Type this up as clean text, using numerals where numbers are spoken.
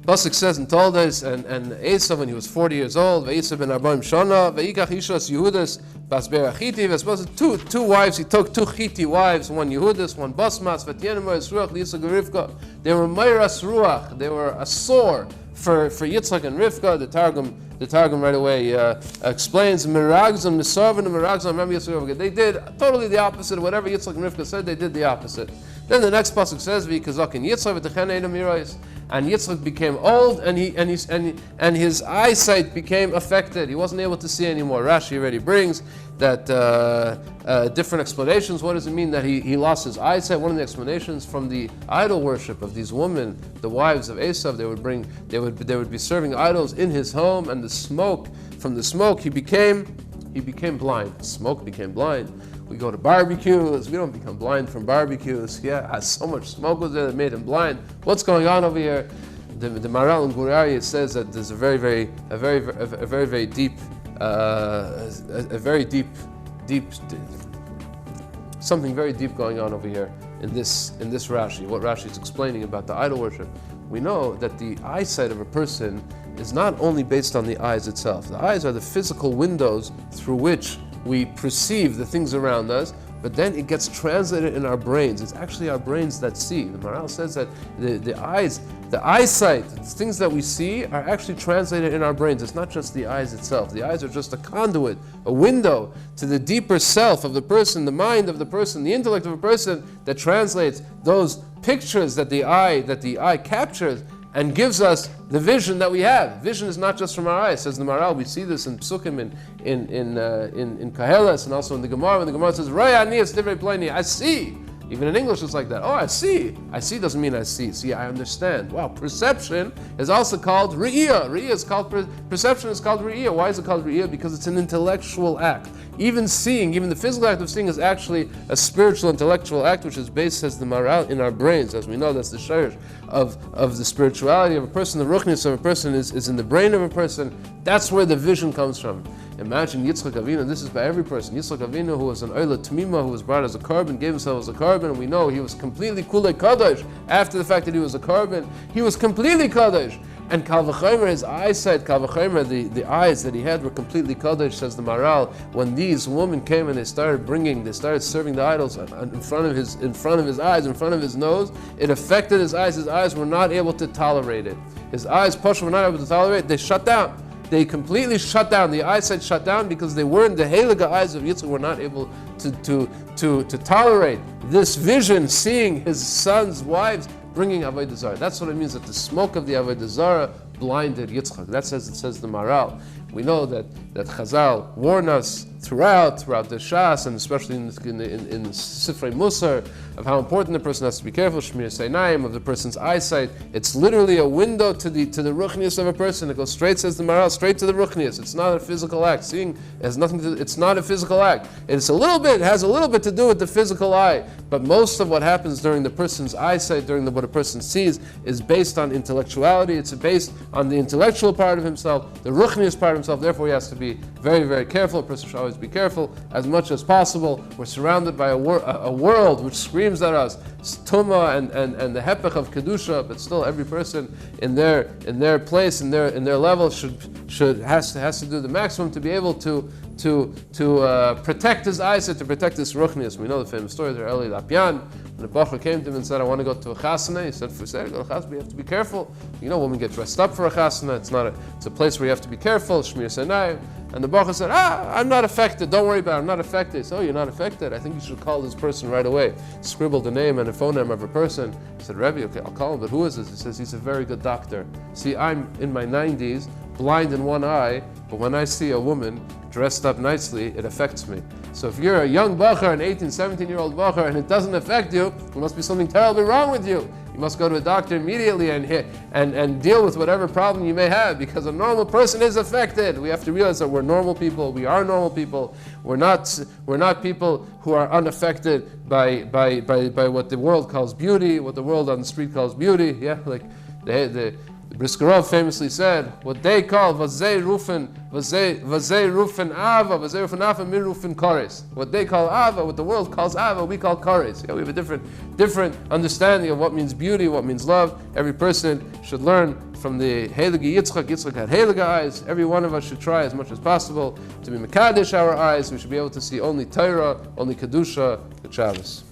Pasuk says in Toldot, and Esav, when he was 40 years old, Ve'esav ben 40 shana, ve'ikach ishas Yehudas bas berachiti, two wives, he took two Chiti wives, one Yehudas, one Basmas, v'tienem ha'es ruach liYitzchak Rivka. They were meiras ruach, they were a sore for Yitzchak and Rivka. The Targum right away explains Meragzim, Nisarvin, and Meragzim, remember Yitzchak. They did totally the opposite of whatever Yitzchak and Rivka said. They did the opposite. Then the next pasuk says, "V'ikazakin Yitzchak v'techen eidam yirais," and Yitzchak became old, and his eyesight became affected. He wasn't able to see anymore. Rashi already brings that different explanations. What does it mean that he lost his eyesight? One of the explanations from the idol worship of these women, the wives of Esav, they would be serving idols in his home, and from the smoke he became blind. Smoke became blind. We go to barbecues. We don't become blind from barbecues. Yeah, so much smoke was there that made him blind. What's going on over here? The Maral in Gurari says that there's a very deep something very deep going on over here in this Rashi. What Rashi is explaining about the idol worship. We know that the eyesight of a person is not only based on the eyes itself. The eyes are the physical windows through which we perceive the things around us, but then it gets translated in our brains. It's actually our brains that see. The Maral says that the eyesight, the things that we see are actually translated in our brains. It's not just the eyes itself. The eyes are just a conduit, a window to the deeper self of the person, the mind of the person, the intellect of a person that translates those pictures that the eye captures and gives us the vision that we have. Vision is not just from our eyes, says the Maral. We see this in Psukim, in Kahelas, and also in the Gemara. When the Gemara says, "Raya ani es divrei ploni," I see. Even in English, it's like that. Oh, I see. I see doesn't mean I see. See, I understand. Wow, perception is also called re'iyah. Perception is called re'iyah. Why is it called re'iyah? Because it's an intellectual act. Even seeing, even the physical act of seeing is actually a spiritual, intellectual act, which is based, says the Maral, in our brains. As we know, that's the shayrish of the spirituality of a person. The ruchnius of a person is in the brain of a person. That's where the vision comes from. Imagine Yitzchak Avinu, this is by every person. Yitzchak Avinu, who was an Oila Tmima, who was brought as a carbon, gave himself as a carbon, and we know he was completely Kulei Kadosh. After the fact that he was a carbon, he was completely Kadosh. And Kal V'chomer, his eyesight, Kal V'chomer, the eyes that he had were completely Kadosh, says the Maral. When these women came and they started serving the idols in front of his eyes, in front of his nose, it affected his eyes. His eyes were not able to tolerate it. His eyes, Pasha, were not able to tolerate it. They shut down. They completely shut down. The eyesight shut down because they weren't, the Heliga eyes of Yitzchak were not able to tolerate this vision, seeing his son's wives bringing Avodah Zarah. That's what it means, that the smoke of the Avodah Zarah blinded Yitzchak. It says the Maral. We know that Chazal warned us throughout the Shas, and especially in Sifrei Musar, of how important the person has to be careful, Shmir Seinayim, of the person's eyesight. It's literally a window to the ruchnius of a person. It goes straight, says the Maral, straight to the ruchnius. It's not a physical act. Seeing has nothing to. It's not a physical act. It has a little bit to do with the physical eye, but most of what happens during the person's eyesight, during what a person sees, is based on intellectuality. It's based on the intellectual part of himself, the ruchnius part of himself. Therefore, he has to be very, very careful. A person should always be careful as much as possible. We're surrounded by a world which screams at us Tuma and the hepech of kedusha, but still every person in their place, in their level has to do the maximum to be able to protect his eyesight, to protect his ruchnius. We know the famous story of Eli Lapyan. When the Bachar came to him and said, "I want to go to a chasana," he said, "For go to a chasana, you have to be careful. You know, women get dressed up for a chasana. It's a place where you have to be careful. Shmir Seinayim." And the Bachar said, "I'm not affected. Don't worry about it. I'm not affected." He said, "Oh, you're not affected? I think you should call this person right away." Scribbled the name and a phone number of a person. He said, "Rebbe, okay, I'll call him, but who is this?" He says, "He's a very good doctor. See, I'm in my 90s, blind in one eye, but when I see a woman dressed up nicely, it affects me. So if you're a young Bachar, an 18, 17-year-old Bachar, and it doesn't affect you, there must be something terribly wrong with you. You must go to a doctor immediately and deal with whatever problem you may have, because a normal person is affected." We have to realize that we're normal people. We are normal people. We're not people who are unaffected by what the world calls beauty, what the world on the street calls beauty. Yeah, like the Briskerov famously said, what they call vazei rufen ava, mir rufen kores. What they call ava, what the world calls ava, we call kores. Yeah, we have a different understanding of what means beauty, what means love. Every person should learn from the Heilige Yitzchak. Yitzchak had Heilige eyes. Every one of us should try as much as possible to be Mekadesh our eyes. We should be able to see only Torah, only Kedusha, Good Shabbos.